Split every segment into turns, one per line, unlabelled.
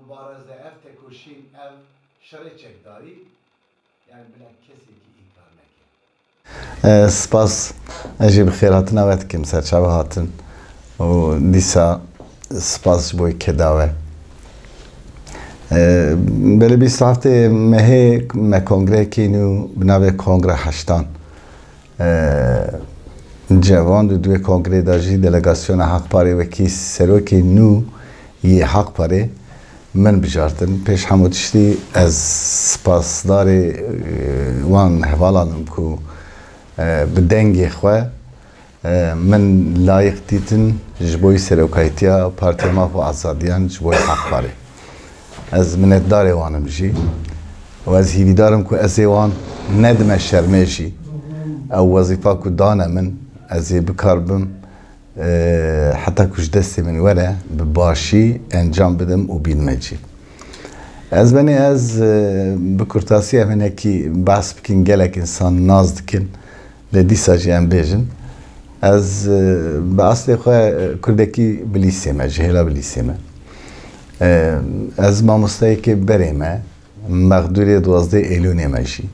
مبارزه اف تکوشین اف شرچک داری یعنی بلا کسی که این کار نکرد.
سپاس اجی بخیر هاتن اوت کم سرچاوه هاتن و دیسا سپاس بوی کداوه. بله 20 هفته مه کنگره کینو بنابه کنگره هشتان جوان دوی کنگره داجی دلگاسیون حق پاره وکی سروکی نو یه حق پاره من بجارتن پیش هموتشتی از سپاسدار وان حوالانم کو بدنگی خواه من لایق دیتن جبوی سروکایتیا پارتی ما و آزادیان جبوی حق پاره از منت داره وانم جی و از هیوی دارم که از وان ندم شرمیجی او وظیفه که دانه من از بکار بم حتی کش دستی من وره بباشی انجام بدم و بیلمجی از بنی از بکرتاسی همینه که بحث بکن گلک انسان ناز دکن لدی ساجی هم بیجن از به اصل خواه کردکی بلیسیمه جهلا بلیسیمه از ما مستایی که بریمه مقدوری 12 ایلونی مجی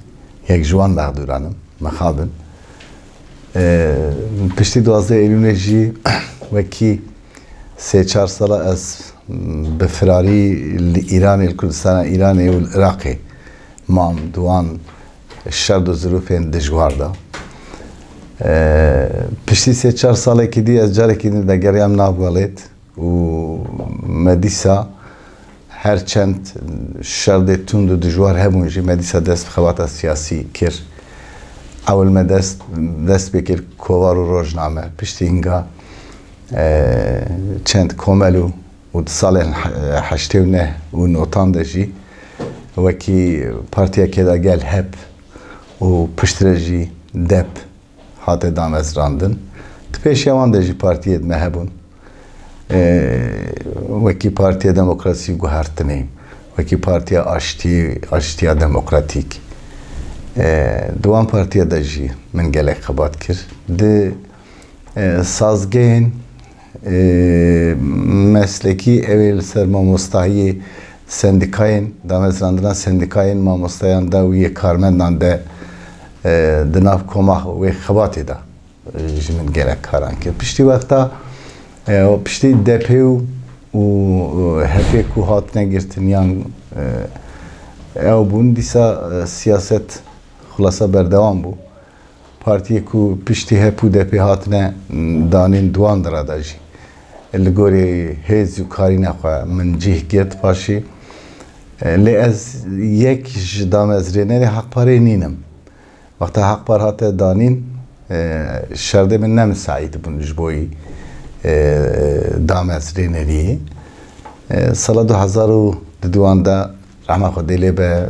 یک جوان مقدورانم مخابن پشتی 12 ایلونی جی وکی 3-4 ساله از بفراری ایرانی کردستان ایرانی و عراقی مام دوان شرد و ظروفین دجوار دا پشتی 3-4 ساله که دی از جاره که دگریم نابگالید و مدیسا هر چند شرد تند و دجوار همونجی مدیسا دست بخوات سیاسی کر اول ما دست بکر کوار و روزنامه پشتی اینگا چند کاملو و سال 89 و نوتان دجی وکی پارتیا که دا گل هب و پشترجی دب هات دام از راندن پیش یوان دجی پارتیت مهبون وکی پارتیا دموکراسی گوهرتنیم وکی پارتیا آشتیا دموکراتیک دوام پارتیا دجی من گلک خبات کرد ده سازگین مسلکی اول سر ما مستحی سندیکاین دامز راندنا سندیکاین ما مستحیان دا و یک کارمندان ده دناف کماه و خباتی دا من گلک کاران کرد پشتی وقتا پشتی دپیو و هپی کو هات نگرتن یان او بون دیسا سیاست خلاصا بردوام بو پارتی کو پشتی هپو دپی هات نه دانین دوان درادا جی لگوری هیز و کاری نخواه من جیه گرد پاشی لی از یک دام از رینری حق پاره نینم وقتا حق پار هات دانین شرده من نمساعید بون جبوی دام از رینری سال 2002 دا رحمه خود دیلی به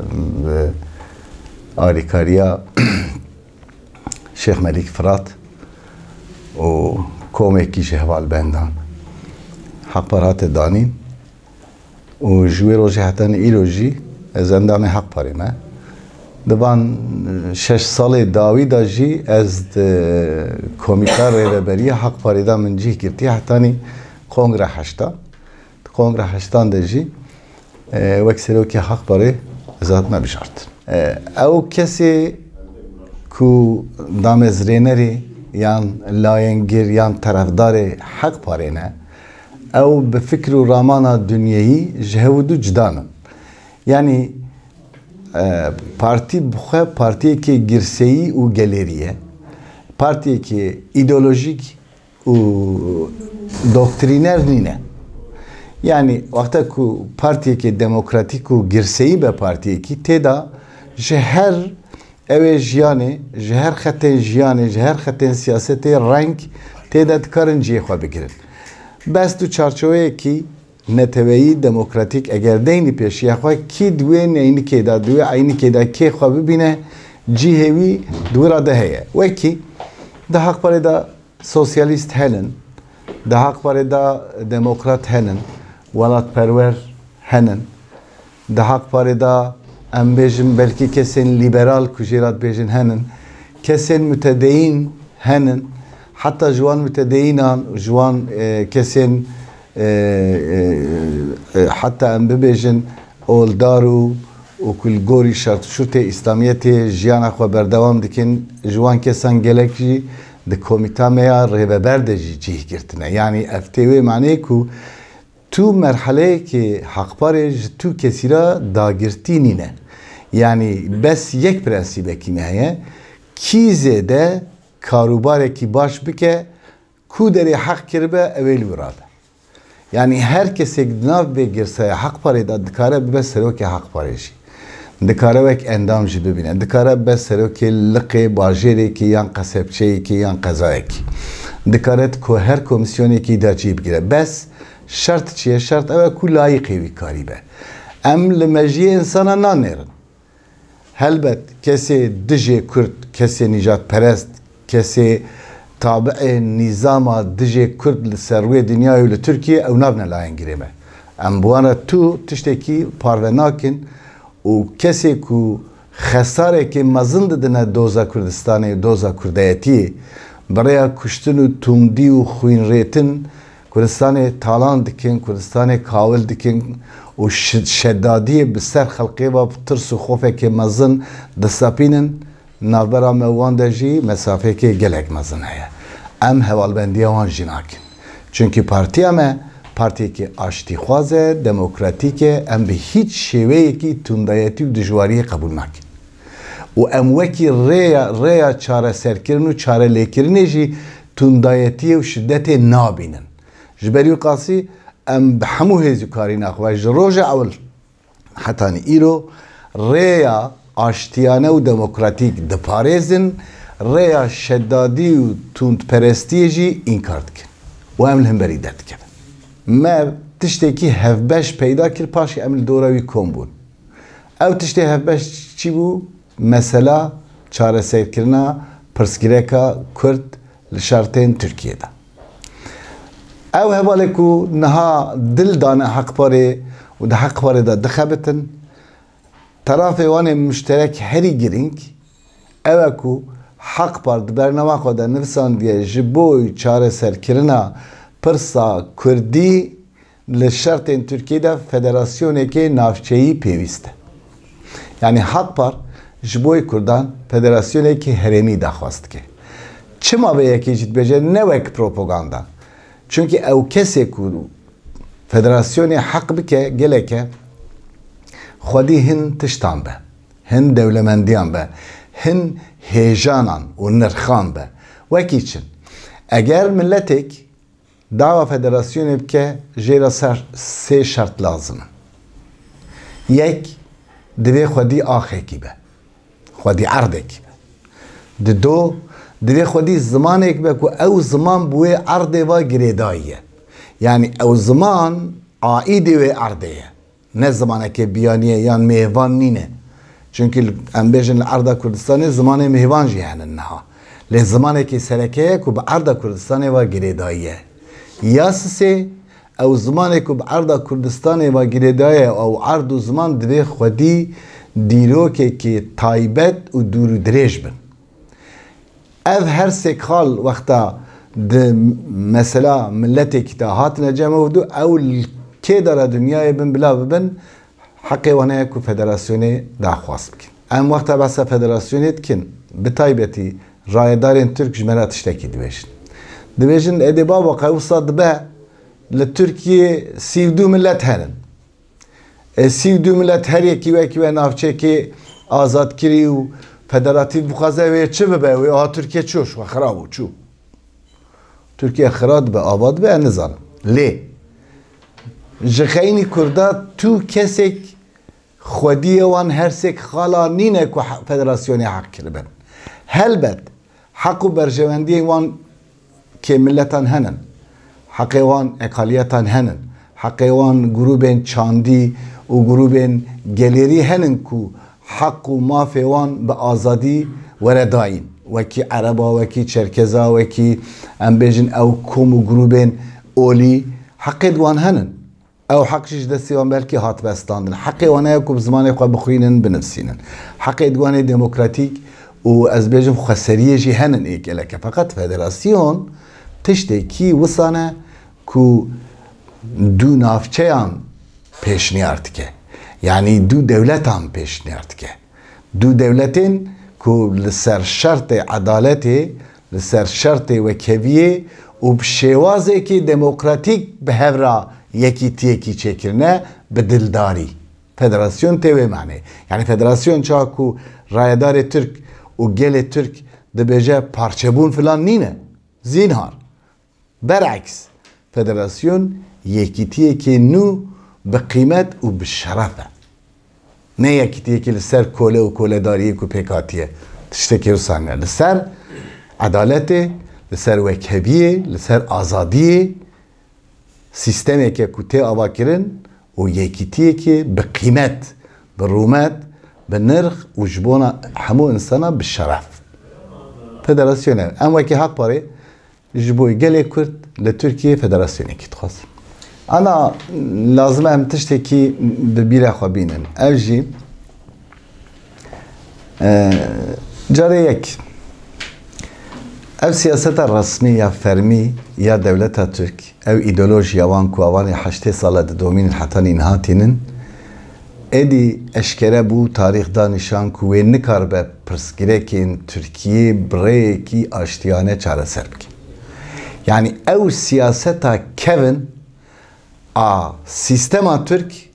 آریکاریا شیخ ملیک فرات و کومکی شهوال بندان حق پرات دانین و جوی روژی حتی ایروژی از اندام حق پریمه دبان 6 سال داوی دا جی از کمیکار ریبری حق پریدا من جی گرتی حتی کنگره هشتان دا جی وکسیرو که حق پری ازاد مبشارت او کسی کو دام زرینری یان لاینگیر یان طرفدار حق پاره نه او به فکر و رامان دنیایی جهودو جدانن یعنی پارتی بخواه پارتی که گرسهی و گلریه پارتی که ایدئولوژیک و دکترینر نینه یعنی وقتا که پارتی که دموکراتیک و گرسهی به پارتی که تیدا جهر اوه جیانه جهر خطین جیانه جهر خطین سیاست رنگ تیدا دکارن جیه خواه بگیرن بس تو چارچوه کی نتوهی دموکراتیک اگر دینی پیشی خواه کی دوی نینی که دا دوی عینی که دا کی خواه ببینه جیهوی دو را ده هیه و کی ده حق پاره دا سوسیالیست هنن ده حق پاره دا دموکرات هنن ولات پرور هنن ده حق پاره دا ام بیجن بلکی کسین لیبرال کجیرات بیجن هنن کسین متدین هنن حتی جوان متدینان جوان کسین حتى ام ببیجن اولدارو و کل گوری شرط شرط اسلامیت جیان خو بردوام دکن جوان کسان گلکی د کمیته میا ریببر دجی جیه گرتنه یعنی افتوی معنی کو تو مرحله که حق پارج تو کسی را داگرتی نینه یعنی بس یک پرنسیبه کی نهیه کیزه ده کاروباره کی باش بکه کو داری حق کربه اویل وراده یعنی هر کسی ناف بگرسه حق پاره داد دکاره بس سروک حق پارشی دکاره وک اندام جی ببینه دکاره بس سروک لقی باجری کی یان قصبچه کی یان قضایی کی دکاره کو هر کمیسیونی کی دا جی بگیره بس شرط چیه شرط اوه کو لایقی وی کاری به ام لمجیه انسانا نانیرن هلبت کسی دجی کرد کسی نجات پرست کسی تابع نظام دجی کرد لسروی دنیای و لترکیه او نابنا لاین گیرمه ام بوانا تو تشتکی پاروناکن و کسی که خساره که مزند دنه دوزا کردستانی دوزا کردایتی برای کشتن و تومدی و خوین ریتن کردستان تالان دکن کردستان کاول دکن و شدادی بسر خلقی و ترس و خوفه که مزن دستاپینن نابرا موان دجی مسافه که گلک مزن هیا ام حوالبندی وان جناکن چونکه پارتی همه پارتی که آشتی خوازه دموکراتیکه ام به هیچ شیوهی که تندایتی و دجواری قبول نکن و ام وکی ریا چاره سرکرن و چاره لیکرنه جی تندایتی و شدت نابینن جبری و قاسی ام بحمو هزی کاری نخواهش روژ اول حتی ایرو ریا آشتیانه و دموکراتیک دپارزن ریا شدادی و تند پرستی جی انکار کن و ام الهمبری درد کن ما تشتکی هفبش پیدا کرد پاشی ام دوروی کم بود او تشتی هفبش چی بود؟ مثلا چاره سیر کرنا پرسگیرکا کرد لشارتین ترکیه دا او هواله کو نها دل دانه حق پاره و ده حق پاره دا دخبتن طرف وان مشترک هری گرینگ او کو حق پار برنامه خود نفسان دیه جبوی چاره سر کرنا پرسا کردی لشرط این ترکیه دا فدراسیونه که نافچهی پیوسته یعنی حق پار جبوی کردان فدراسیونه که هرمی دخواست که چه ما به یکی جد بجه نوک پروپاگاندا چونکه او کسی که فدراسیون حق بکه گله که خودی هن تشتان به هن دولمندیان به هن هیجانان و نرخان به وکی چن اگر ملتک دعوه فدراسیون بکه جیرا سه شرط لازمه یک دوی خودی آخه کی به خودی عرضه کی به دو دوی خودی زمان یک به که او زمان بوی عرضه و گریداییه یعنی او زمان عائده و عرضه نه زمانه که بیانیه یا مهوان نینه چونکه ام بیجن عرضه کردستانی زمان مهوان جیهنن نها لی زمانه که سرکه که به عرضه کردستانی و گریداییه یا سه او زمانه که به عرضه کردستانی و گریداییه او عرض و زمان دوی خودی دیروکه که تایبت و دور و دریج بن اف هر سکال وقتا مثلا ملتی که تا هات نجمه ودو اول که داره دنیای بن بلا ببن حقی وانه که فدراسیونی داخواست بکن ام وقتا بس فدراسیونی کن بتایبتی رایدارین ترک جمرات تشتکی دویشن ادبا و قوصا دبا لترکیه 32 ملت هرن 32 ملت هر یکی و یکی و نافچه که آزاد کری و فدراتیو بخوازه و چه ببه و آها ترکیه چوش و خرابو چو ترکیه خراب به آباد به نظام لی جخینی کرده تو کسی خودی وان هر سک خالا نینه که فدراسیونی حق کربن هلبت حق و برجواندی وان که ملتان هنن حق وان اقالیتان هنن حق وان گروبین چاندی و گروبین گلیری هنن که حق و مافی وان به آزادی ورداین وکی عربا وکی چرکزا وکی ام بیجن او کوم و گروبین اولی حق دوان هنن او حقش دستی وان بلکی هات بستاندن حق وانه که بزمان خواه بخوینن بنفسینن حق دوان دموکراتیک و از بیجم خسریه جی هنن ایک الکه فقط فدراسیون تشتی کی وصانه که دو نافچهان پیشنیار دکه یعنی دو دولتان پیشنیار دکه دو دولتین که لسر شرط عدالتی لسر شرط وکویه و بشوازه که دموکراتیک به هورا یکی تیکی چکرنه به دلداری فدراسیون تیوه معنی یعنی فدراسیون چا که رایدار ترک و گل ترک دبیجه پارچبون فلان نینه زینهار برعکس فدراسیون یکی تیکی نو به قیمت و به شرفه نه یکی تیکی لسر کوله و کوله داریه که پیکاتیه تشتکی و سانه لسر عدالته لسر وکهبیه لسر آزادیه سیستمی که کتی آوا کرن و یکیتیه که به قیمت به رومت به نرخ و جبونا همو انسانا به شرف فدراسیونه اما که حق پاره جبوی گله کرد لترکیه فدراسیونه که تخواست انا لازمه هم تشتکی ببیره خوابینن اوجی جاره یک او سیاست رسمی یا فرمی یا دولت ترک او ایدولوژیا وان کو اوان 8 سال دومین حتی نهاتینن ادی اشکره بو تاریخ دانشان کو نکار به پرسگیره که این ترکیه برای کی آشتیانه چاره سر بکی یعنی او سیاستا کون سیستما ترک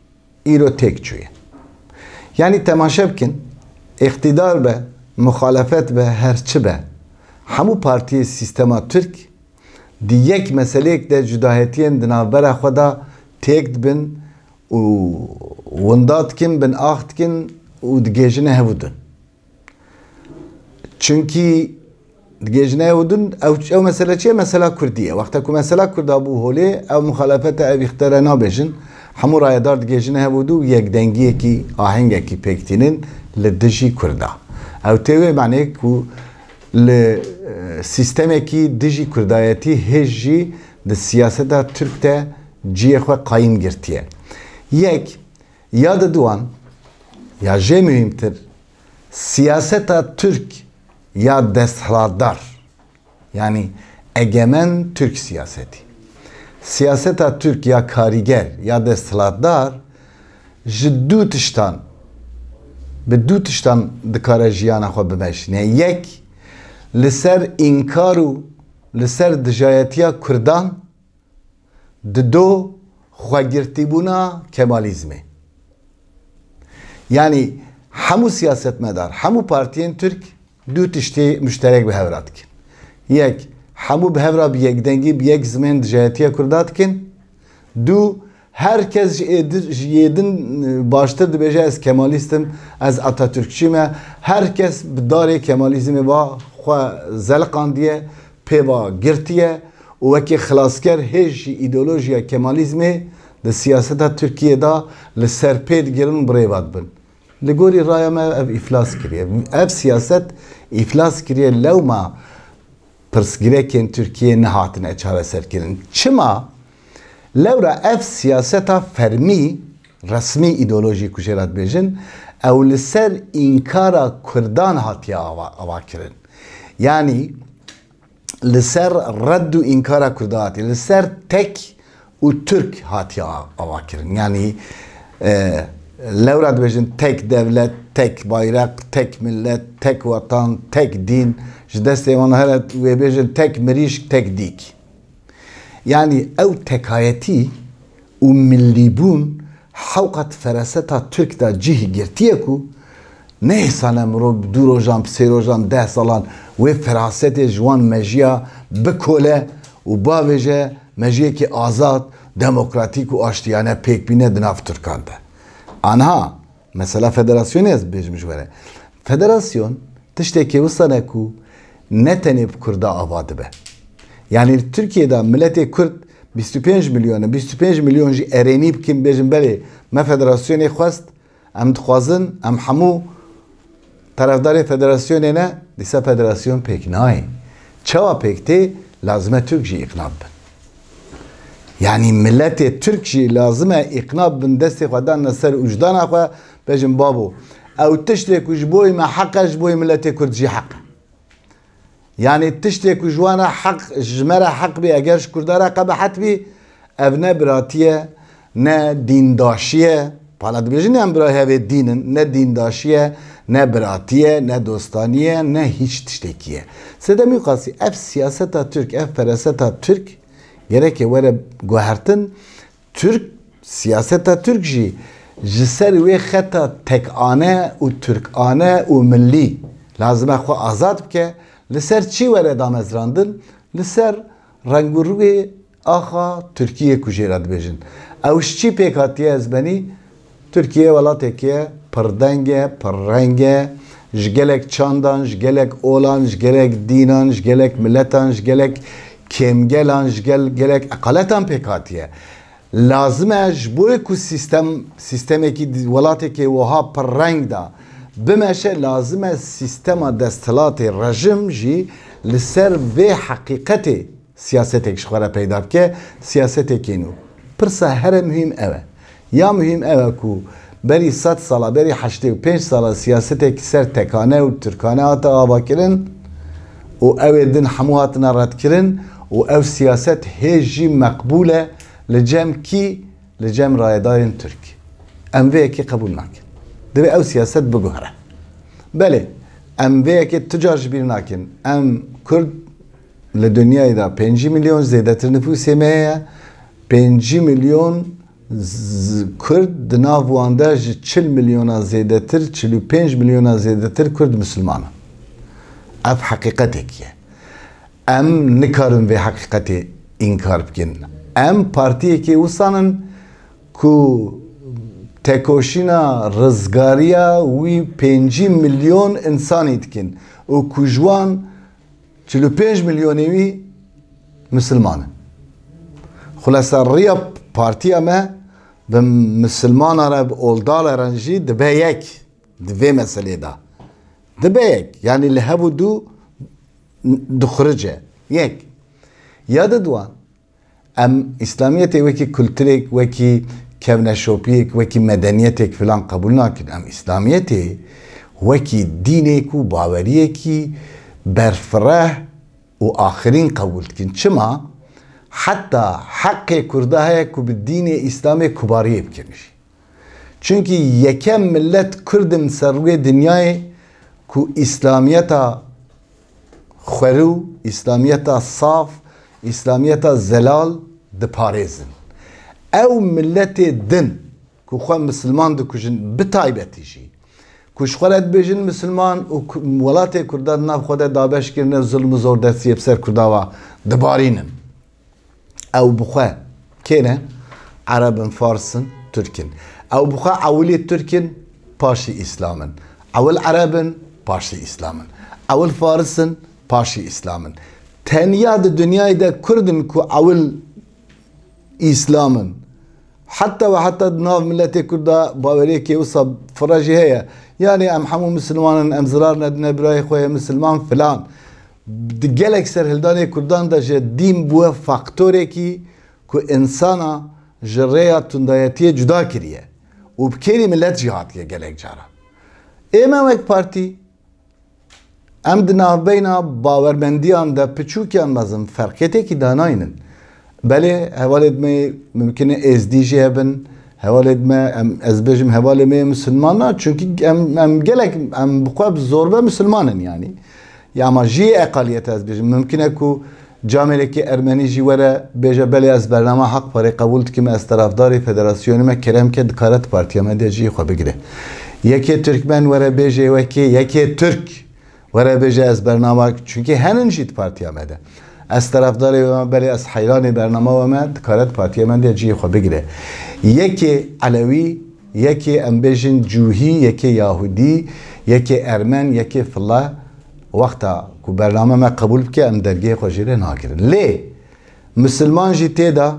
ایرو تک چویه یعنی تماشا بکن اقتدار به مخالفت به هرچه به همو پارتی سیستما ترک دی یک مسئله که ده جداهتین دنابر خدا تکد بن و ونداد کن بن آخت کن و دگیجنه هودن چونکی دگیجنه هودن او مسئله چیه؟ مسئله کردیه وقتا که مسئله کرد ابو هوله او مخالفت او اختاره نابجن همو رایدار دگیجنه هودو یک دنگیه کی آهنگه کی پیکتینن لدجی کرده او تیوه معنی که لسیستمی که دژی کردایتی هجی د سیاست ترک ده جیه خو قایم گرتیه یک یاد دوان یا جه مهمتر سیاست ترک یا دستهلاتدار یعنی اگمن ترک سیاستی سیاست ترک یا کاریگر یا دستهلاتدار جدو تشتان به دو تشتان دکاره جیانا خو بمشنه یک لسر انکارو لسر دجایتیا کردان دو خواگرتی بونا کمالیزمه یعنی همو سیاست مدار همو پارتین ترک دو تشتی مشترک به هورات کن یک همو به هورا به یک دنگی به یک زمین دجایتیا کردات کن دو herkes yedin başta da beje az Kemalistim az Atatürkçime herkes bidare Kemalizmi va xwa zelqan diye peva girtiye o veki xlasker hej ideolojiya Kemalizmi de siyaseta Türkiye'de li serpêd girin birêvat bin. Li gorî raya me ev iflas kiriye. Ev siyaset iflas kiriye lewma pirsgirêkên Türkiye nehatine çareserkirin. Çima لورا اف سیاستا فرمی رسمی ایدئولوژی کجرات بیجن او لسر انکارا کردان هاتیا آوا کرن یعنی لسر رد و انکارا کردان هاتیا لسر تک و ترک هاتیا آوا کرن یعنی لورا بیجن تک devlet تک bayrak تک millet تک وطن تک دین جدست ایوان هلت و بیجن تک مریش تک دیک yani ev tekayeti u millibun havqat feraseta Türk da cih girtiye ku ne sanem ro du rojam se rojam 10 salan ve ferasete jwan mejiya bikole u baveje mejiye ki azad demokratik u aştiyane pek bine dinav Türkanda anha mesela federasyon ez bejmiş vere federasyon tişteki usane ku ne tenip kurda avadı be yani Türkiye'de milleti Kürt 25 milyon ji erenî kim bejin belê me federasyonê xwest em dixwazin em hemû tarafdarê federasyonê ne dîsa federasyon pêk nayê çawa pêk tê lazim Türk jî îqna bin yani milletê Türk jî lazim e îqna bin destê xwe dan ser ujdana xwe bejin babo ew tiştê ku ji boî me heqe ji boî milletê Kürt jî heqe yani tiştê ku ji wan re heq ji me re heq bê eger ji Kurda re qebehet bî ev ne biratiye ne dindaşiye pala dibêjin em bira hevê dînin ne dîndaşiye ne biratiye ne dostaniye ne hiç tiştekiye sedemî qasî ev siyaseta Türk ev fereseta Türk gerek were guhertin Türk siyaseta Türk jî ji ser wê xeta tekane û Türkane û millî lazim e xwe azad bike li ser çî were damezrandin li ser rengûrûyê axa Tirkiye ku jê re dibêjin ew ji çî pêk hatiye ez benî Türkiye welateke ye pirdeng e pirreng e ji gelek çandan ji gelek olan ji gelek dînan ji gelek milletan ji gelek kêmgelan ji gelek eqaletan pêk hatiye lazim e ji bo ku sistemekî welateke wiha pirreng da bimeşe lazim e sistema desthilatê rejim jî li ser vê heqîqetê siyasetek ji xwe re peyda bike siyasetekê nû pirsa here mühim ew e ya mühim ew e ku berî 100 sala berî 85 sala siyasetekî ser tekane û Türkane hata avakirin û ew ê din hemû hatine redkirin û ew siyaset hê jî meqbûl e li cem kî li cem rayedarên Türk em vê yekê qebûl nakin dibe ew siyaset biguhere belê em vê yekê tucar ji bîr nakin em Kurd li dünyayê da 5 milyon zêdetir nüfusê me heye 5 milyon Kurd di nav wan de ji 40 milyona zêdetir 45 milyona zêdetir Kurd Müslüman ev heqîqetekî ye em nikarin vê heqîqetê înkar bikin em partiyekê wisanin ku tekoşîna rizgariya wî 5 milyon insanî dikin û ku ji wan 45 milyonê wî Müslüman in xulasa rêya partiya me bi Müslümana re bi oldala re jî dibe yek di vê meselê da dibe yek yani li hev û du dixurice yek ya di duan em İslamiyetê wekî kulturek wekî kevneşopiyek wekî medeniyetek filan qebûl nakin em İslamiyetê wekî dînek û baweriyekî berfireh û axirîn qebûl dikin çima hatta haqqê Kurda heye ku bi dînê İslamê kubariyê bikin jî çünkü yekem millet Kurdim ser wê dinyayê ku İslamiyeta xwerû İslamiyeta saf İslamiyeta zelal diparêzin ew milletê din ku xwe Müslüman dikujin bi taybetî jî ku ji xwe re dibêjin Müslüman û welatê Kurdan nav xwe de dabeşkirine zulm û zordestiyê bi ser Kurda wa dibarînin ew bi xwe kê ne Erebin Farsin Türkin ew bi xwe ewilê Türkin paşî İslamın ewil Erebin paşî İslamın ewil Farisin paşî İslamın teniya di dünyayê de Kurdin ku ewil İslamın hatta ve hatta nav milletê Kurda baweriyekê wisa fira jî heye yani em hemû Müslümanin em zirar nedine birayê xwe ye Müslüman filan di gelek serhildanê Kurdan da ji dîn bûye faktorekî ku insana ji rêya tundayetiyê cuda kiriye û bi kêrî millet jî hatiye gelek cara ême wek partî em di navbeyna bawermendiyan de piçûkiyan mezin ferqetekî danayînin belê hevalê me mümkün e êzdî jî hebin hevalê me ez bêjim hevalê me Müslüman na çünkü em gelek em bi xwe bi zorbe Müslümanin yani ya ama jî eqaliyet ez bêjim mümkün e ku camelekî Ermenî jî were bêje belê ez bername Haqparê qebûl dikim ez tarafdarê federasyonê me keremke dikaret partiya me de jî xwe bigire yekê Türkmen were bêje wekê yekê Türk were bêje ez bername çünkü henin jî partiya me de ez tarafdarê belê ez heyranê bername we me dikaret partiya me de jî xwe bigire yekê Elewî yekê em bêjin Cûhî yekê Yahudî yekê Ermen yekê filla wexta ku bername me qebûl bike em dergehê xwe jî re nakirin lê Müslüman jî tê da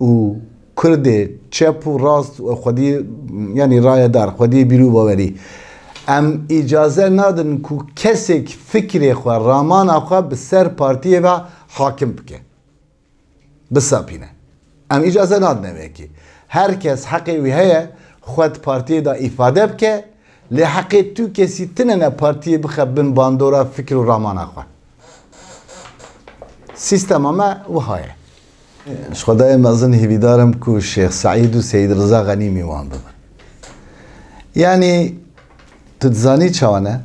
û Kurdê çep û rast xwedî yani rayedar xwedî bîrû bawerî em îcaze nadin ku kesek fikrê xwe ramana xwe bi ser partiyê ve hakim bike bisapîne em îcaze nadin evekî herkes heqê wî heye xwe di partiyê da îfade bike lê heqê tu kesî tinene partiyê bixe bin bandora fikr û ramana xwe. Sistema me wiha ye. خدای مزن هیویدارم که شیخ سعید و سید رضا غنی میوان ببن. یعنی تتزانی چوانه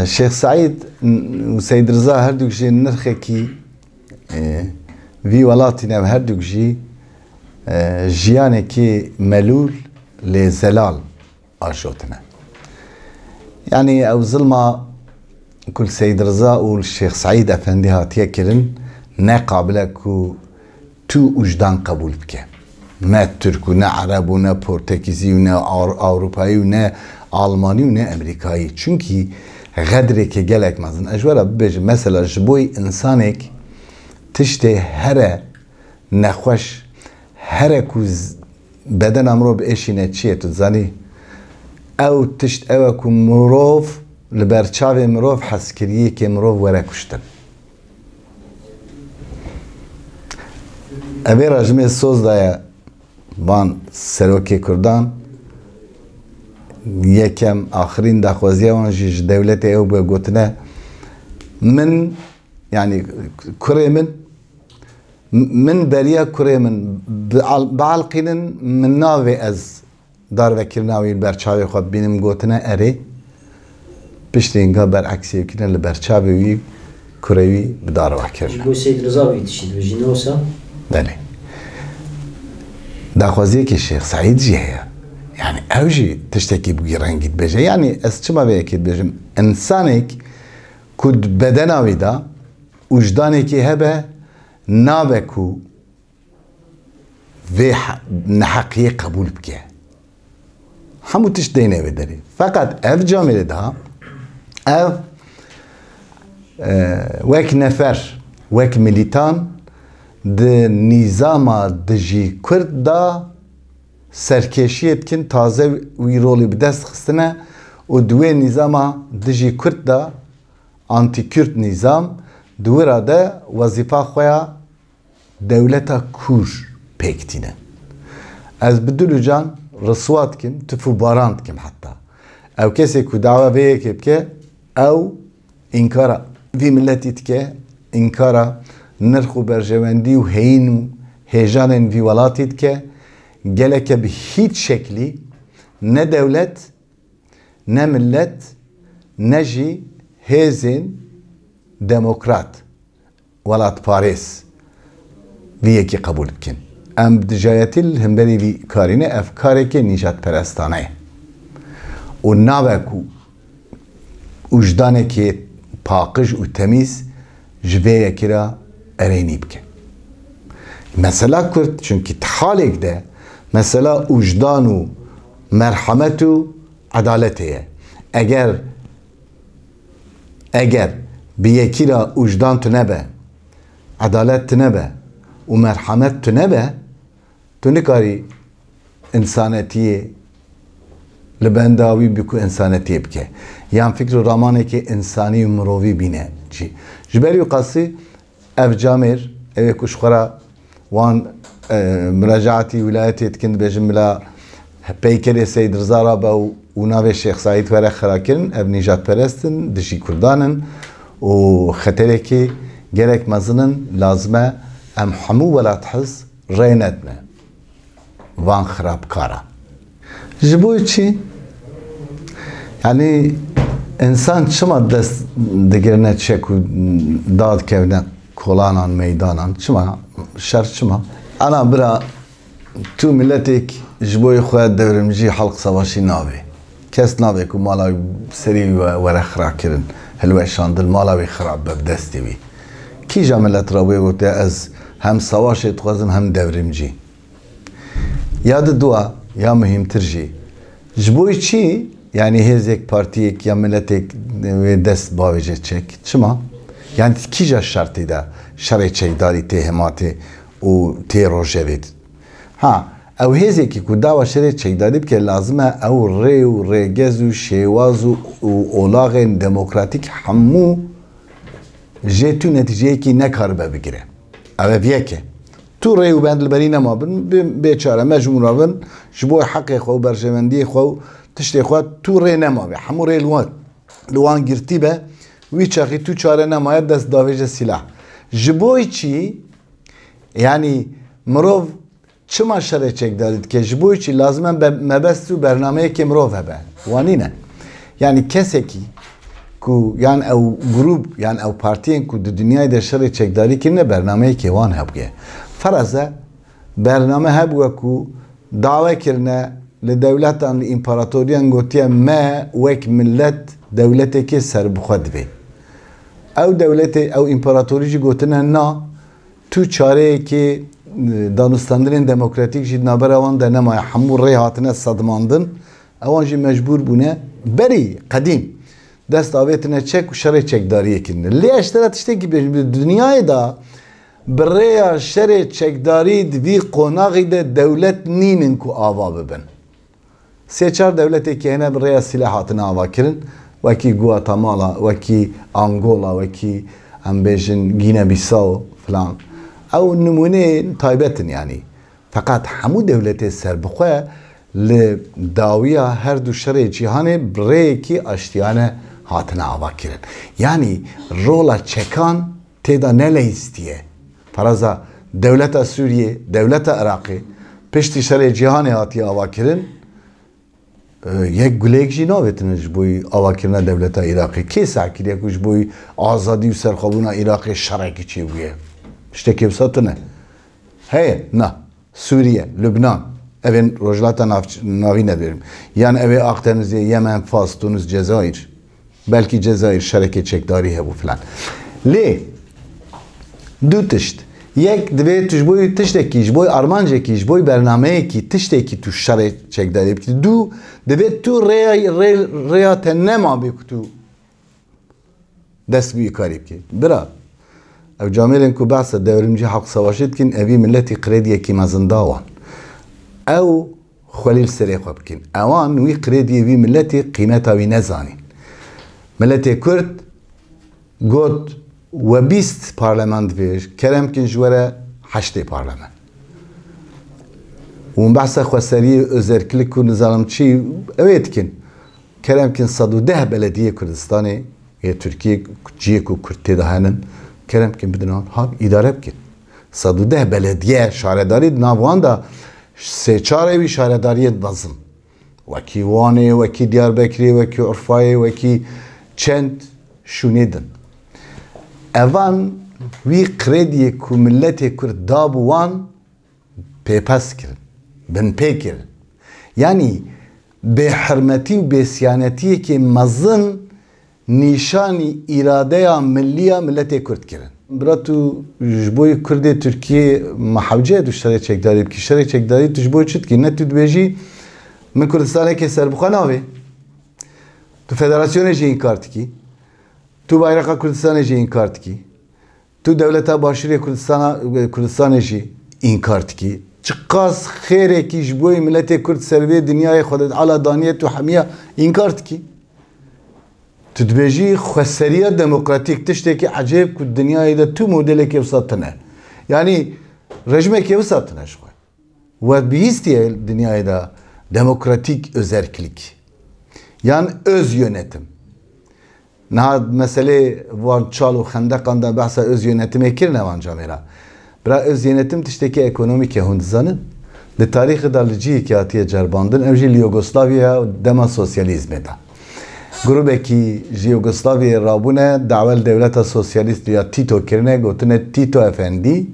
شیخ سعید و سید رضا هر دوکشی نرخه کی وی ولاتی نو هر دوکشی جیانه کی ملول لزلال آشوتنه. يعني او ظلمة كل سيد رضا والشيخ سعيد افندي هاتيه كرن نا قابله كو تو وجدان قبول بك ما ترك ونا عرب ونا بورتكيزي ونا اوروباي ونا الماني ونا امريكاي چونكي غدري كي جالك مازن اجوره بيج مثلا جبوي انسانك تشتي هره نخوش هره كوز بدن امرو باشينه چيه تزاني او تشت او کو مروف لبرچاو مروف حسکریه که مروف وره کشتن اوی راجمه سوز دایا بان سروکی کردان یکم آخرین دخوازیه وان جیج دولت او بگوتنه من يعني كري من بريا كري من بعلقين من ناوي از دار وکرناوی برچاوی خود بینم گوتنه اره پشتینگا برعکسی کنه لبرچاوی کروی بدار وکرنه
جبو سید رضا بیتشید و جنوسا
بله داخوازی که شیخ سعید جیه يعني اوجي تشتكي بجرانجيت بجا يعني اسچما بيكيد بجم انسانك كود بدناوي دا وجدانك هبه نابكو في نحقية قبول بكي همو تشتينه بدري فقط اف جامل ده اف وك نفر وك ميليتان د نظام دجي كرد دا سرکشی بکن تازه وی رولی بدست خستنه و دوی نظام دجی کرد دا آنتی کرد نظام دوی را ده وظیفه خواه دولتا کور پیکتینه از بدلو جان رسوات کم تفو باراند کم حتی او کسی که دعوه بیه که بکه او انکارا وی ملتی تکه انکارا نرخو برجواندی و هین و هیجان وی ولاتی تکه geleke bir hiç şekli ne devlet ne millet ne jî hêzên demokrat welat Paris viyekî qebûl bikin. Em dijayetil hemberî vî karîne ev karekê nîjatperestane ye. û nabe ku ujdanekê paqij û temîz ji vê yekî ra erênî bike. Mesela Kurd çünkü halek de mesela ucdanu merhametu adaletiye. Eğer bir yekira ucdan tünebe, adalet tünebe, u merhamet tünebe, tünikari insanetiye lebendavi biku insanetiye bike. Yan fikri ramane ki insani umrovi bine. Jiberi qasi ev camir ev kuşkhara وان مراجعتي ولايتي تكن بجم لا بيكري سيد رضا رابا وناوي الشيخ سعيد ورا خراكن ابن نجات برستن دشي كردانن وختلكي جرك مزنن لازمه ام حمو ولا تحس ريندنا وان خراب كارا جبويتشي يعني انسان شما دست دگرنه تشكو داد كونه كولانان ميدانان شما شر شما انا برا تو ملتك جبوي خوات دورمجي حلق سواشي نابي كاس نابي كو مالاوي سري ورا خراكرن هلوه شاندل مالاوي خراب ببدستي بي كي جا ملت رابي وقت از هم سواشي تقازم هم دورمجي ياد دوا يا مهم ترجي جبوي چي يعني هزيك بارتيك يا ملتك دست باوجه چك شما يعني كي جا الشرطي ده شرعي چيداري تهماتي و تي روجيت ها او هزي كي كداوا شرعي چيداري بك لازمه او ري و ريگز و شيواز و اولاغين ديمقراطيك حمو جيتو نتيجه كي نكار بگيره او بيكه تو ري و بند البرينه ما بيچاره مجموعه بن جبو حق خو برجمندي خو تشتي خو تو ري نما حمو ري لوان گرتي به وی چاقی تو چاره نماید دست داویج سلاح جبوی چی yani مرو چما شر çekdarit ki ji bo çi lazım mebestû bernameye ki مرو hebe wanîne yani keseki ku yani ev grup yani ev partiyen ku di dünyayê de şerê çekdarî kirine bernameyê ki wan hebûye feraze bername hebûye ku dave kirine li devletan li imparatoriyan gotiye me wek millet devleteke serbixwe dibe ew devletê ew imparatorî jî gotine na tu çareyekê danûstandinên demokratîk jî nabera wan de nemaye hemû rê hatine sedmandin ewan jî mecbûr bûne berî qedîm dest avêtine çek û şerê çekdariyê kirine lê eştera tiştekî pêş dünyayê da bi rêya şerê çekdarî di vî qonaqî de dewlet nînin ku ava bibin sê çar devleteke hene bi rêya silah hatine ava kirin wekî Guatemala wekî Angola wekî em bêjin Gine-Bissau filan ew numûneyên taybetin yani feqat hemû devletê serbixwe li dawiya her du şerê cîhanê bi rêyekî aştiyane hatine ava kirin yani rola çekan têda neleyîstiye feraza devleta Sûriye devleta Iraqê piştî şerê cîhanê hatiye ava kirin yek gulek jî navetin ji bo avakirina devleta Iraqê kê sekiriye ku ji bo azadî û serxwebûna Iraqê şerekî çêbûye tiştekî wisa tune heye na Sûriye Lübnan evên rojhilata navî nedêrim yan evê Akdenizê Yemen Fas Tunus Cezayir belkî Cezayir şerekê çekdarî hebû filan lê du tişt yek divê tu ji bo tiştekî ji bo armancekî ji bo bernameyekî tiştekî tu şerê çekdarî bikî du divê tu rêya te nemabê ku tu dest bi karî bikî bira ev camerên ku behsa devrimcî heq savaşê dikin evî milletî qrêdiyekî mezinda wan ew xwelî li serê xwe bikin ewan wî qrêdiyê wî milletê qîmeta wî nezanîn milletê Kurd got ve 20 parlament divêj keremkin ji were 8 parlament û behsa xweseriyê özerkilik û nizamçî evê dikin keremkin 110 belediyê Kurdistanê yê Tirkiye ciyek û Kurd têda henin keremkin bidin hak îdare bikin 110 belediye şaredarî di nav wan da sê çar evî şaredariyê dibezin wekî Wanê wekî Diyarbekirê wekî Urfayê wekî çend şûnê din evan wî qrêdiyê ku milletê Kurd dabû wan pêpez kirin bin pê kirin yani bêhirmetî û bêsiyanetiyekê mezin nîşanî îradeya milliya milletê Kurd kirin bira tu ji bo Kurdê Tirkiye mehewce du şerê çekdarî bikî şerê çekdarî tu ji bo çi dikî ne tu dibêjî min Kurdistanekê serbixwe navê tu federasyonê jî înkar dikî tu bayraqa Kurdistanê jî înkar dikî tu devleta Başûrê Kurdistanê jî înkar dikî çi qas xêrekî ji bo milletê Kurd ser vê dinyayê xwe de ala daniyê tu hemiya înkar dikî tu dibêjî xweseriya demokratîk tiştekî ecêb ku dinyayê de tu modelekê wisa tune yani rejimekê wisa tune ji xwe we bihîstiye dinyayê de demokratîk özerkilik yan öz yönetim niha meselê wan çal û xendeqan de behsa öz yönetimê kirine wan camêra bira öz yönetim tiştekî ekonomîk e hûn dizanin di tarîxê da li cihekî hatiye cerbandin ew jî li Yugoslavyaya dema sosyalîzmê da grubekî ji Yugoslavyayê rabûne dawel devleta sosyalîst ya Tito kirine gotine Tito efendî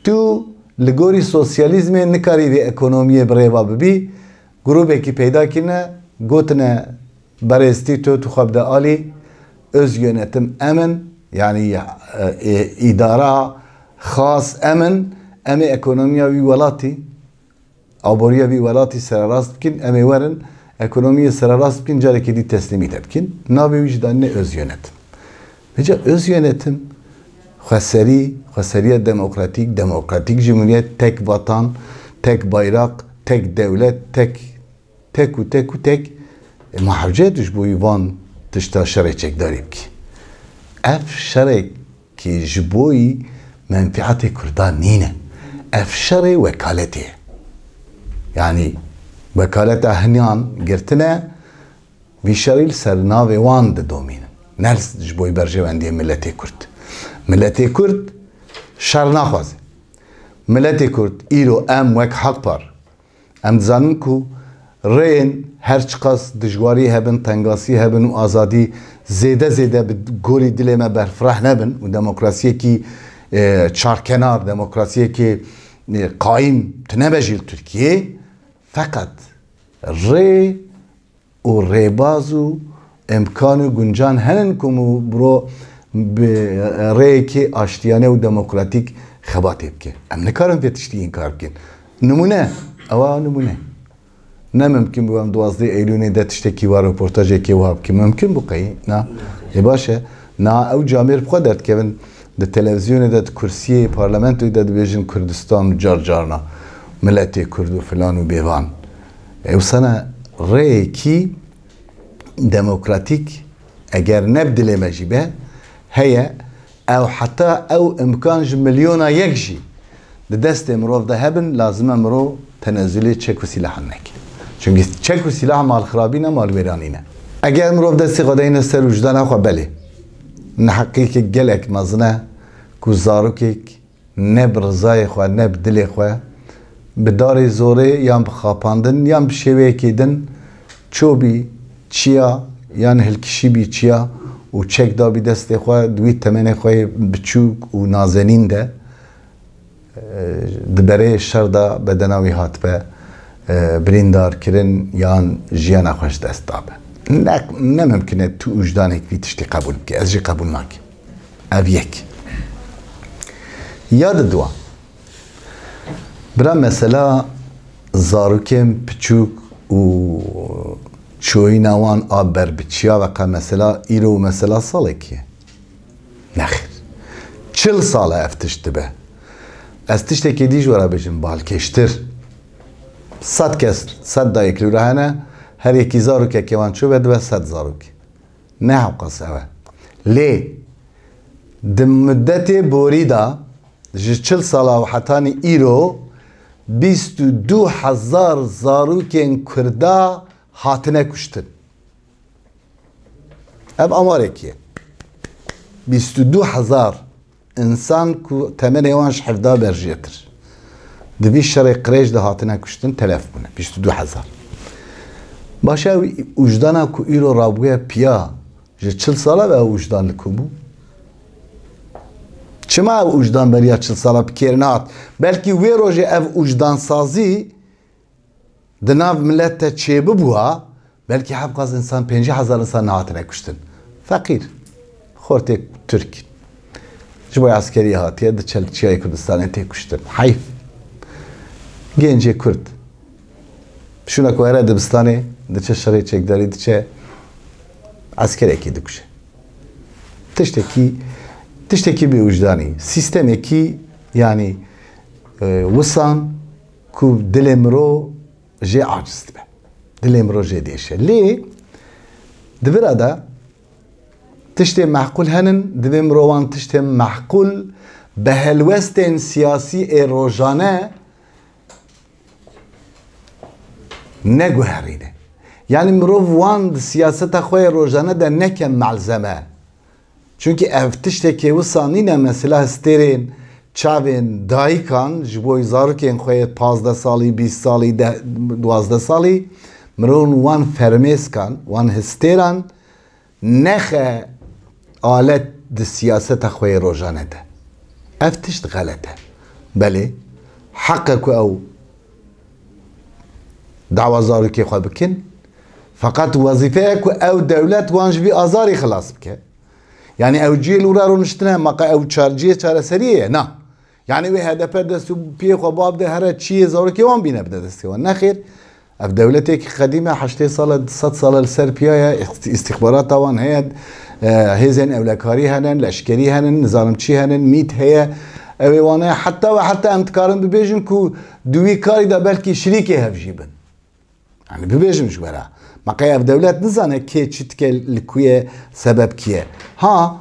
tu li gorî sosyalîzmê nikarî vê ekonomiyê bi rêva bibî grubekî peyda kirine gotine berêz Tito tu xwe bide alî öz yönetim emin yani îdara xas emin em ê ekonomiya wî welatî aboriya wî welatî sererast bikin em ê werin ekonomiye sererast bikin carekê dî teslimî de bikin navê wî jî danîne öz yönetim bêca öz yönetim xweseriya demokratîk cumhuriyet tek vatan tek bayrak tek devlet tek mehewce tu ji bo wî van tişta şerê çekdarî bikî ev şerekî ji bo wî menfiatê Kurdan nîne ev şerê wekaletê ye yani vekaleta hinyan girtine vî şerî li ser navê wan didomînin ne ji bo berjewendiyê milletê Kurd milletê Kurd şer naxwaze ملت کرد ایرو ام وک حق پر ام زنن کو رین هر چقاس دجواری هبن تنگاسی هبن و آزادی زیده گوری دل ما برفرح نبن و دموکراسی کی چارکنار دموکراسی کی قایم تنبجیل ترکیه فقط ری و ریبازو امکان گنجان هنن کمو برو ری کی آشتیانه و دموکراتیک خباتیب که ام نکارم فتشتی این کار بکن نمونه اوا نمونه نه ممکن بگم 12 ایلونی ده تشتکی و رپورتاجی که واب که ممکن بقی نه باشه نه او جامعه بخواد درد که ده تلویزیون ده کرسی پارلمانتوی ده بیشن کردستان جارنا ملتی کرد و فلان و بیوان او سنه ری کی دموکراتیک اگر نبدله مجیبه هيا او حتى او امكان مليون يكجي دست مروف ده هبن لازم امرو تنزلي تشيك وسلاح هناك چونكي تشيك وسلاح مال خرابينا مال ويرانينا اگر مروف دستی قدين سر وجدان اخو بله نحقيق جلك مزنه كو زاروكيك نب رضاي خو نب دلي خو بداري زوري يام بخاپاندن يام بشوي كيدن چوبي چيا يعني هلكشي بي چيا و چک دا بی دست خواه دوی تمن خواه بچوک و نازنین ده دبره شر دا بدناوی هات به بریندار کرن یان جیان خوش دست دابه نه ممکنه تو وجدان هیک تشتی قبول بکی از جی قبول ناکی او یک یاد دوا برا مثلا زاروکم پچوک و چوی نوان آب بر بچیا وقت مثلا ایرو مثلا ساله کیه نخیر 40 ساله افتشت به از تشت که دیج ورا بجن بالکشتر 100 کس 100 دا یک لوره هنه هر یکی زارو که کیوان چو بده و 100 زارو که نه حقاس اوه لی دم مدت بوری دا 40 ساله و حتانی ایرو 22,000 زارو که کرده hatine kuştun. Ev Amerika'ya. 22,000 insan ku temen evanş hevda berjiyetir. Divi şerek kreş de hatine kuştun telef bune. 22,000. Başa ujdana ku iro rabuya piya. Je 40 sala ve ujdanlı ku bu. Çima ujdan beriya 40 sala pikernat. Belki ve roje ev ujdan sazi دناف ملت چه ببوها بلکه حب قاز انسان 50,000 انسان نهاتنه کشتن فقیر خورته ترک جبای عسکری هاتیه ده چلچیای کردستانه ته کشتن حیف گنجه کرد شونه که هره دبستانه ده چه شرعی چکداری ده چه عسکری اکی دکشه تشتکی به وجدانی سیستم اکی یعنی وسان کو دل مرو جي عاجز به دلم روجي ديشه ليه دبر دا تشتي معقول هنن دبم روان تشتي معقول بهالوستن سياسي روجانه نگو هرينه يعني مروف وان سياسة خوي روجانه دا نكم معلزمه چونكي اف تشتي كي وصانينا مثلا ستيرين چاوین دایکان جبوی زارکین خوی 15 سالی 20 سالی 12 سالی مرون وان فرمیس کن وان هستیران نخه آلت د سیاست خوی روزانه ده افتشت غلطه بله حقك او دعوة زاركي خواه بكن فقط وظيفهك او دولت وانج بي آزاري خلاص بك يعني او جيل ورا رو نشتنه مقا او چارجيه چاره سريه نه يعني وي هدف دستو بي خو باب ده هر چي زاركي وان بينه بده دستو نه خير اف دولتك قديمه 8 سال 100 سال سر بيايا استخبارات طبعا هي هزن اولكاري هنن لشكري هنن نظامچي هنن ميت هي اوانه حتى امتكارن ببيجن كو دوي كاري دا بلكي شريكي هفجيبن يعني ببيجن مش برا ما قياف دولت نزانه كي تشتك لكويه سبب كيه ها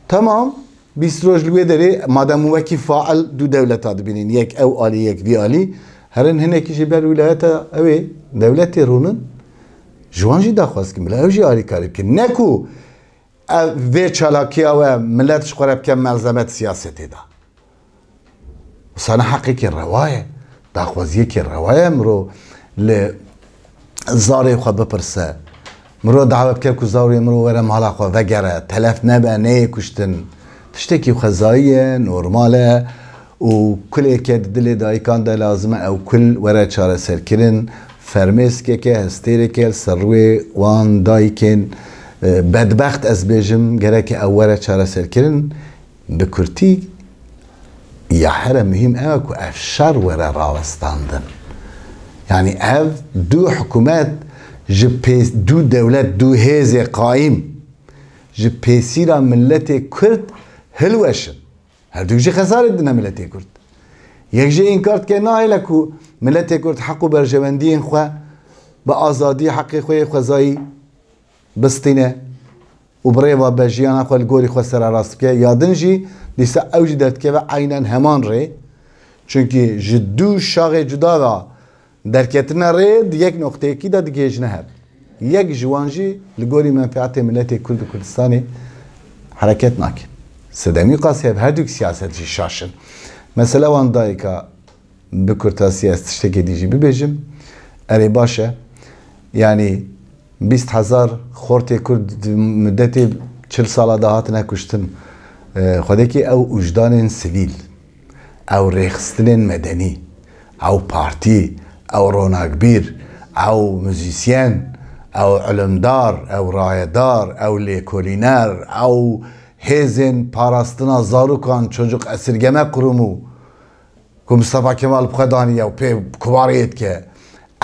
تمام 20 روز لوي دري مادام وكي فاعل دو دولت هاد بينين يك او الي يك في الي هرن هناك جبال ولايات اوي دولتي رونن جوانجي داخواست كم لا اوجي الي كاري كن نكو في چالاكي او ملتش قرب كم ملزمت سياسته دا وصانه حقيقي الرواية داخوازيك الرواية مرو لزاري خو بپرسه مرو دعوه بکر که زاری مرو ورم حالا خو وگره تلف نبه نه کشتن تشتكي خزائية نورمالة وكل يكاد دل دايكان ده لازمه او كل ورا چاره سركرن فرمسكه که هستيريكل سروي وان دايكن بدبخت از بيجم گرك او ورا چاره سركرن بكرتي يا حرا مهم اكو افشار ورا راوستاندن يعني اف دو حكومات جبيس دو دولت دو هيزي قائم جبيسيرا ملتي كرد هلوشن هر دوجي خسارة دنا ملتي كرد يكجي انكارت كي ناهي لكو ملتي كرد حقو برجواندين خوا بآزادي حقي خوي خوزاي بستينه وبريوا بجيانا خوا الگوري خوا سر راست بكي يادنجي لسا اوجي درد كي عينا همان ري چونكي جدو شاغي جدا دركتنا ري ديك نقطة كي دا ديجنا هب يك جوانجي الگوري منفعت ملتي كرد كردستاني حركت ناكن سدمی قاسیه هر دوک سیاستی شاشن مثلا وان دایکا بکرتا سیاست شتکی دیجی ببیجم اری باشه یعنی 20,000 خورت کرد مدتی 40 ساله دهات نکشتن خودی که او وجدان سیویل او ریخستن مدنی او پارتی او روناکبیر او موزیسین او علمدار او رایدار او لیکولینر او هزن پاراستنا زاروکان çocuk esirgeme kurumu که مصطفی کمال بخدانی او پی کباریت که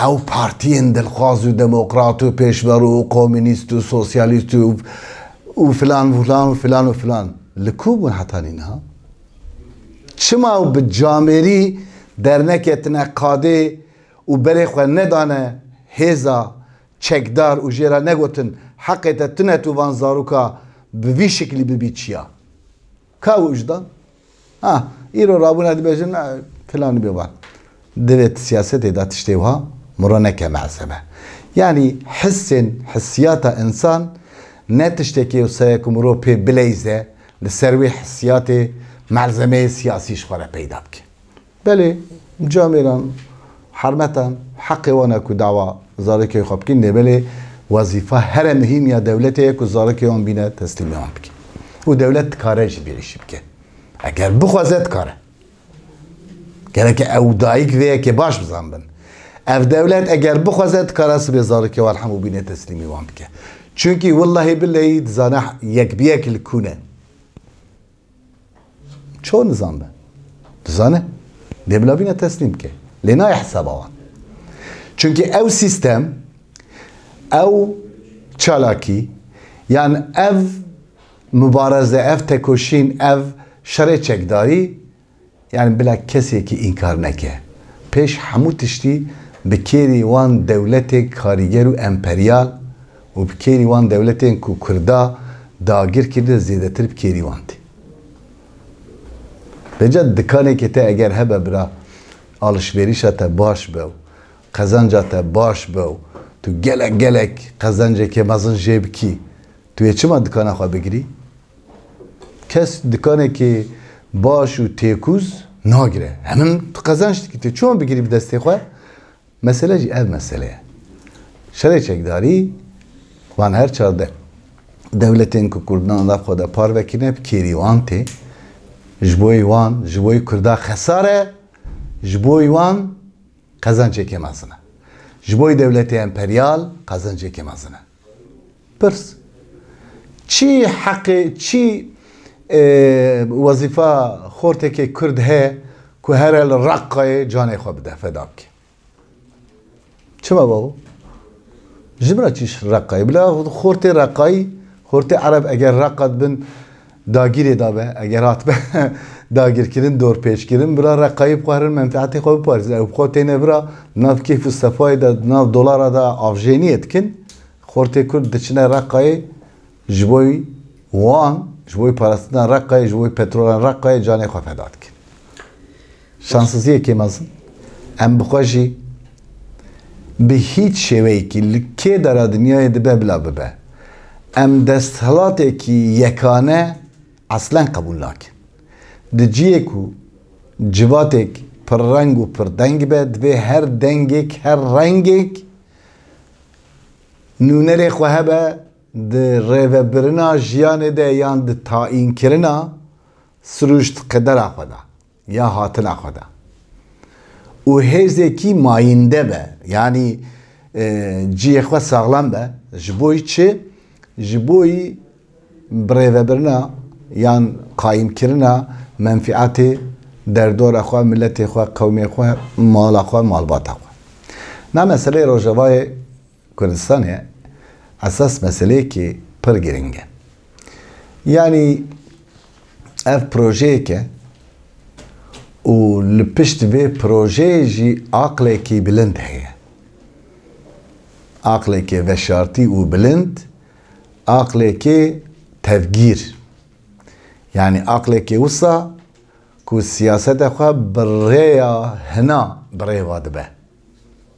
او پارتین دلخواز و دموکرات و پیشورو و کمونیست و سوسیالیست و فلان و فلان و فلان و فلان لکوبون حتانین ها چما و بجامری در نکتنا قاده و بری خواه ندانه هزا چکدار و جیرا نگوتن حقیقت تنت و وان زاروکا بوی شکلی ببید چیا که وجدان ایرو رابونه دی بجن فلانی ببان دویت سیاست دا تشتیوها مرانکه معزمه يعني حسيات انسان نتشتكي وسيك مرو بي بليزه لسروي حسيات معزمه سياسي شخوره پیدا بك بله جاميران حرمتا حقي وانا كو دعوة زاركي خبكين بله وظيفه هر مهم يا دولتي كو زاركي وان بينا تسليم وان بك ودولت كارج بيريش بك اگر بخوازت كاره گرک او دایک وی که باش بزنبن اف دولت اگر بخوازد کاراس بزاره که والحمو بینه تسلیمی وان بکه چونکی والله بالله زانه یک بیک لکونه چون نظام بن زانه دبلا بینه تسلیم که لینا حساب آن چونکی او سیستم او چالاکی یعنی اف مبارزه اف تکوشین اف شر چکداری يعني بلا كسي كي انكار نكه پیش همو تشتي بكيري وان دولتي كاريجر و امبريال و بكيري وان دولتي كو كردا داگير كده زيادتر بكيري وان دي بجد دكاني كي تا اگر هبه برا alışverişe te baş بو قزنجه te baş بو تو گلک قزنجه که مزن جيب كي تو يچما دكانه خواه بگیری کس دكانه که باش و تیکوز ناگیره همین تو قزنشتی که تو چون بگیری به دسته خواه مسئله جی اف مسئله شرع چکداری وان هر چارده دولتین که کردان دا خود پار وکینه بکیری وان تی جبوی وان جبوی کرده خساره جبوی وان قزن چکه مزنه جبوی دولت امپریال قزن چکه مزنه پرس چی حق چی وظیفه خورته که کرد هه که هر رقای جانه خواه بده فداک چه بابا؟ جمعه چیش رقای بلا خورته رقای خورته عرب اگر رقاد بن داگیری دابه اگر هات به داگیر کرن دور پیش کرن برا رقای بخوارن منفعتی خواه بپارز او خورته نبرا ناف کیف و صفای دا ناف دولار دا آفجینیت کن خورته کرد دچنه رقای جبوی وان جوی پاراستان رقای جوی پترول رقای جانی خواه فداد کن شانسزیه که مازن ام بخواجی به هیچ شوی که لکه در دنیای دبه بلا ببه ام دستحالاتی که یکانه اصلا قبول نکن دجیه که civatek per reng û per deng be divê her dengek her rengek nûnerê xwe hebe di rêvebirina jiyanê de yan di tayînkirina sirûj qedera xwe da ya hatina xwe da û hêzekî mayînde be yanî ciyê xwe saxlam be ji bo çi ji bo birêvebirina yan qayîmkirina menfiatê derdora xwe milletê xwe qewmê xwe mala xwe malbata xwe na meselê Rojavayê Kurdistanê esas meseleyekî pir giring e yanî ev projeyek e û li pişt vê projeyê jî aqlekî bilind heye aqlekî veşartî û bilind aqlekî tevgîr yani aqlekî wisa ku siyaseta xwe bi rêya hina birêva dibe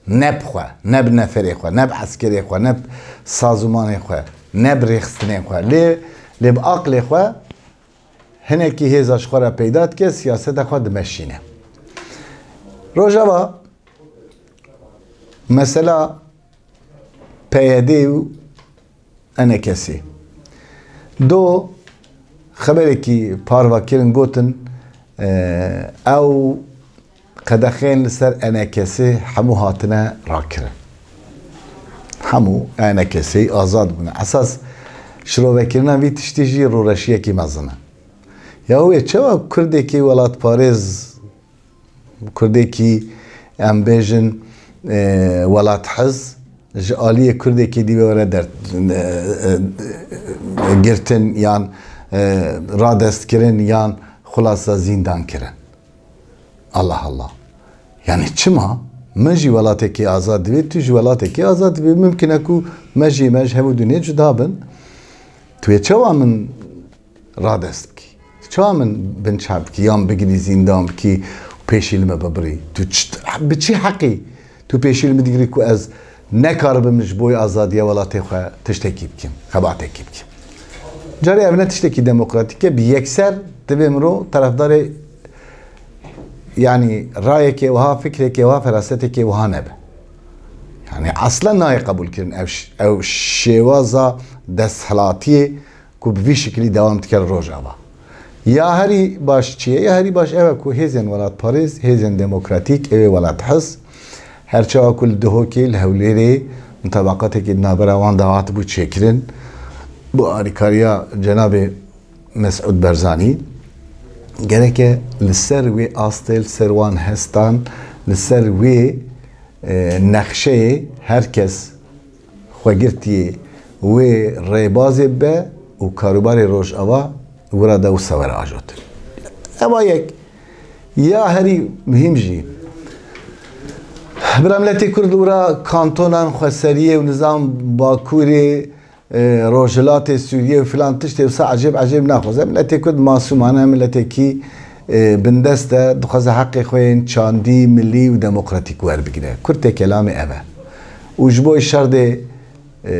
ne bi xwe ne bi neferê xwe ne bi eskerê xwe ne bi sazûmanê xwe ne bi rêxistinê xwe lê bi aqlê xwe hinekî hêza ji xwe re peyda dike siyaseta xwe dimeşîne Rojava mesela PYD û enekesî do xeberekî parvakirin gotin ew qedexên li ser enekesî hemû hatine rakirin hemû enekesî azad bûne esas şirovekirina vî tiştî jî rûreşiyekî mezin e ya wê çawa Kurdekî welatparêz Kurdekî em bêjin welathez ji aliyê Kurdekî dîvê were girtin yan radestkirin yan xulasa zindan kirin Allah Allah yani çima me jî welatekî azad divê tu ji welatekî azad divê mümkün e ku me jî me ji hemû dunyayê cuda bin tu yê çawa min radest bikî çawa min binçap bikî yan bigirî zindan bikî pêşî li me bibirî tu bi çi heqî tu pêşî li me digirî ku ez nekaribim ji bo azadiya welatê xwe tiştekî bikim xebatekî bikim carê ev ne tiştekî demokratîk e bi yekser divê mirov tarafdarê yani rayekê wiha fikreke wiha ferasetekê wiha nebe yani aslen nayê qebûlkirin ev şêwaza desthilatiyê ku bi vî şiklî dewam dike li Rojava ya herî baş çi ye ya herî baş ev e ku hêzên welatparêz hêzên demokratîk ew ê welathez her çawa ku li Duhokê li Hewlêrê mutabaqatekî navbera wan da hatibû çêkirin bu alîkariya Cenabê Mesûd Berzanî gerek e li ser wê astê li ser wan hestan li ser wê nexşeyê herkes xwegirtiyê wê rêbazê be û karûbarê Rojava wira da wisa were ajotin eva yek ya herî muhîm jî bira milletê Kurd wira kantonan xweseriyê û nizam Bakurê Rojhilatê Sûriyê û filan tiştê wisa ecêb naxwaze milletê Kurd masûman e milletekî bindest e dixwaze heqê xwe yên çandî millî û demokratîk werbigire Kurd tê kelamê ev e û ji bo şerdê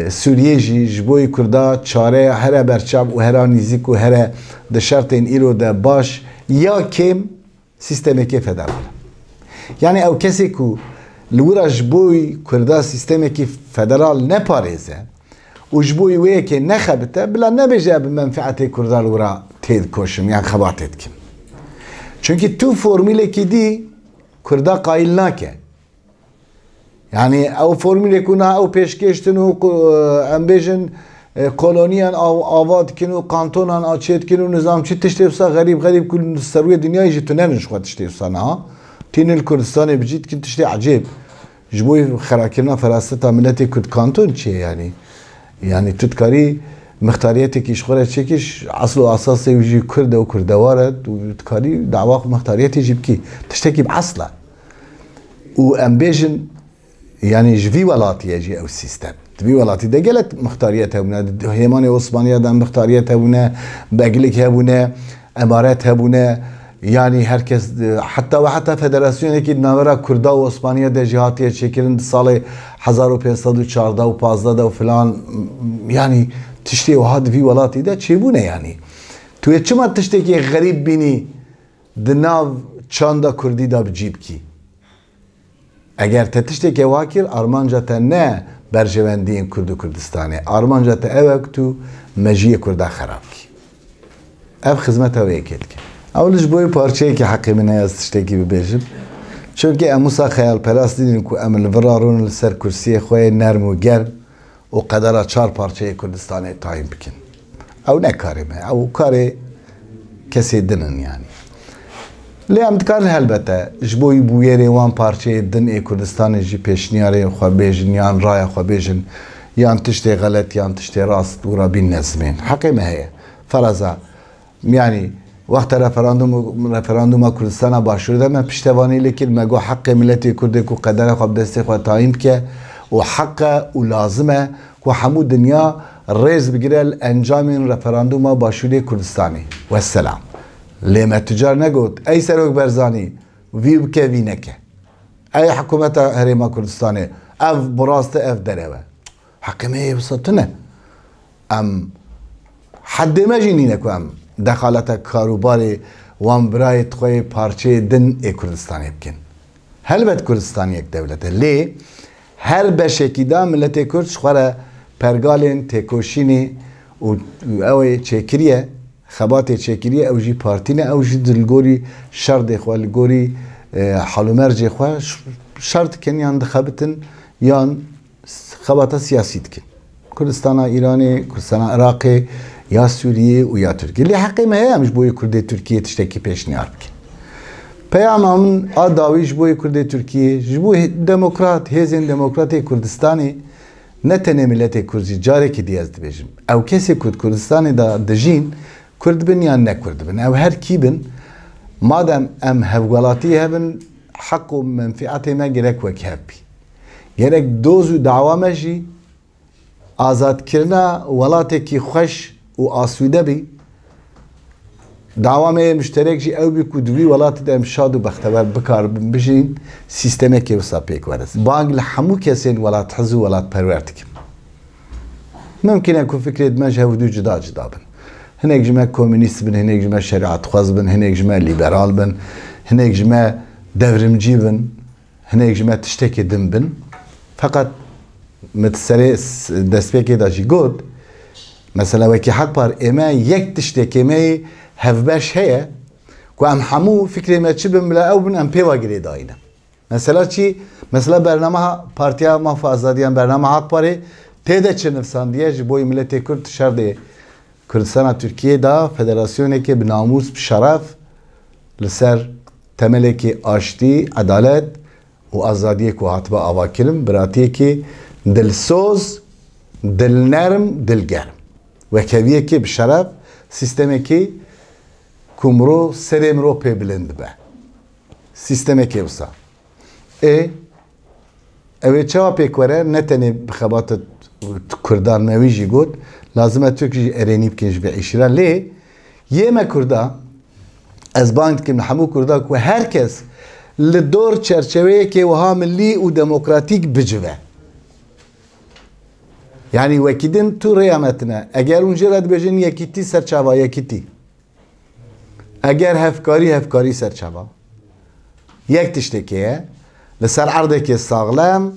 Sûriyê jî ji bo Kurda çare here berçav û here nîzik û here di şertên îro de baş ya kêm sîstemekê federal yani ew kesê ku li wira ji bo Kurda sîstemekî federal neparêze û ji bo wê yekê nexebite bila nebêje bi menfietê Kurda li wira tê dikoşim yan xebatê dikim çünkü tu formîlekî dî Kurda qayîl nake yani ew formîlê ku na ew pêşkêştin û em bêjin koloniyan ava dikin û kantonan açê dikin û nizamçî tiştê wisa xerîb ku serwê dinyayê jî tu nemin ji xwe tiştê wisa niha tînê li Kurdistanê bijî dikin tiştê ecêb ji bo xerakirina feraseta milletê Kurd kanton çi ye yani tu dikarî mixtariyetekî ji xwe re çêkî asl û asasê wî jî Kurd e û kurdewar e û dikarî dawa mixtariyetê jî bikî tiştekî bi asl e û em bêjin yani ji vî welatiyê jî ew sîstem di vî welatî de gelek mixtariyet hebûne di hêmanê Osmaniya de mixtariyet hebûne beglik hebûne emaret hebûne yani herkes heta federasyonekî navera Kurda û Osmaniya de jî hatiye çêkirin di salê 1514 û 15 de filan yani tiştê wiha di vî welatî de çêbûne yani tu yê çima tiştekî xerîb bînî di nav çanda Kurdî da bicî bikî. Eger te tiştekê wa kir, armanca te ne berjewendiyên Kurd û Kurdistanê. Armanca te ew ku tu mejiyê Kurda xerab kî. Ev xizmeta wê ketike. Ew li ji bo parçeyekî heqê min heye ez tiştekî bibêjim. Çünkü em wisa xeyalperest dînin ku em li vir rûnin li ser kursiyê xwe nerm û germ û qedera 4 parçeyê Kurdistanê tayin bikin. Ew ne karê me. Ew karê kesê dinin yani. Lê em dikarin helbete ji bo bûyerê wan parçeyê din ê Kurdistanê jî pêşniyarê xwe bêjin yan raya xwe bêjin yan tiştê xelet yan tiştê rast û rabîn nezmên. Heqê me heye. Feraza yani وقت referanduma Kurdistana başvuru deme piştevanî kir me got heqê milletê Kurdê ku qedera xwe bi destê xwe tayin bike û heqe û lazim e ku hemû dinya rêz bigire li encamên referanduma başvurê Kurdistanê. Vesselam. Lê me tucar negot ey Serok Barzanî vî bike vî neke. Ey hikûmeta Herêma Kurdistanê ev bi rastî ev dereve. Heqê me heye wisa tune. Em hedê me jî nîne ku em دخالت کاروبار وان برای توی پارچه دن ای کردستانی بکن. هلبت کردستانی یک دولته. لی هر بشکی دا ملت کرد شخوره پرگالین تکوشینی و اوی چکریه خبات چکریه او جی پارتینه او جی دلگوری شرد خواه لگوری حالو مرج خواه شرط کن یان دخبتن یان خبات سیاسی کن. کردستان ایرانی، کردستان عراقی یا سوریه و یا ترکیه. لی حقی ما هیچ بوی کرد ترکیه تشتکی پیشنهاد بکن. پیام من آداویش بوی کرد ترکیه جبوی دموکرات هزین دموکراتی کردستانی نه تنه ملت کردی جاری کی دیاز دبیجم. او کسی کردستانی دا دجین کرد بن یا نه کرد بن. او هر کی بن مادام ام هفگالاتی هبن حق و منفعت ما گرک وک هبی. گرک دوز و دعوا مجی آزاد کرنا ولاتی کی خوش و آسوده بی دعوام مشترک جی او بی کدوی ولات دم شاد و بختبر بکار بجین سیستمی که وسا پیک ورس بانگ لحمو کسین ولات حزو ولات پرورت کم ممکن اکو فکر دمج هودو جدا جدا بن هنگ جمع کمونیست بن هنگ جمع شریعت خواز بن هنگ جمع لیبرال بن هنگ جمع devrimci بن هنگ جمع تشتکی دم بن فقط متسری دستپیکی دا جی گود مثلا وکی حق بار اما یک تشتکی می هفبش هیا که ام همو فکر ما چی بم بلا او بن ام پیوا گری داینه مثلا چی مثلا برنامه پارتیا مافا آزادیان برنامه حق باره تیده چه نفساندیه جبوی ملت کرد شرده کردستان ترکیه دا فدراسیونه که بناموس بشرف لسر تملی که آشتی عدالت و آزادیه که حتبا آوا کلم براتیه که دلسوز دل نرم دل گرم وکویه که بشرف سیستمی که کمرو سرم رو پی بلند به سیستمی که بسا اوه چوا پیکوره نتنی بخبات کردان مویجی گود لازمه ترکی ارینی بکنش به عشیره لی یه ما کرده از بانک که همو کرده که هر کس لدور چرچوه که وها ملی و دموکراتیک بجوه یعنی وکیدن تو ریامتنه اگر اونجا رد بجن یکیتی سرچاوا یکیتی اگر هفکاری سرچاوا یک تشتکیه لسر عرضه که ساغلم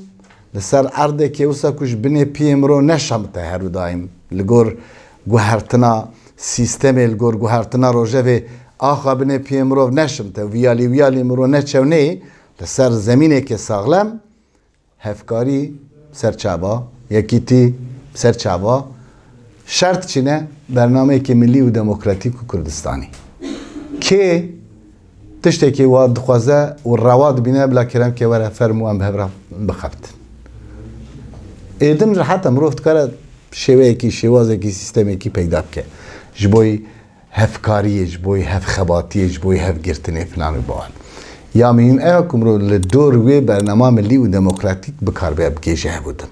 لسر عرضه که وسا کش بنی پیم رو نشمته هرو دایم لگور گوهرتنا سیستم لگور گوهرتنا روژه آخا بنی پیم رو نشمته ویالی مرو نچونه لسر زمینه که ساغلم هفکاری سرچاوا یکیتی سرچاوا شرط چینه برنامه که ملی و دموکراتیک و کردستانی که تشتی که واد خوازه و رواد بینه بلا کرم که وره فرمو هم بهبرا بخبت ایدن حتی مروفت کاره شوه کی شوازه کی سیستمی کی پیدا بکه جبوی هفکاری جبوی هف خباتی جبوی هف گرتنه فلان بوان یا میم اه کمرو لدور وی برنامه ملی و دموکراتیک بکار بیا بگیجه بودن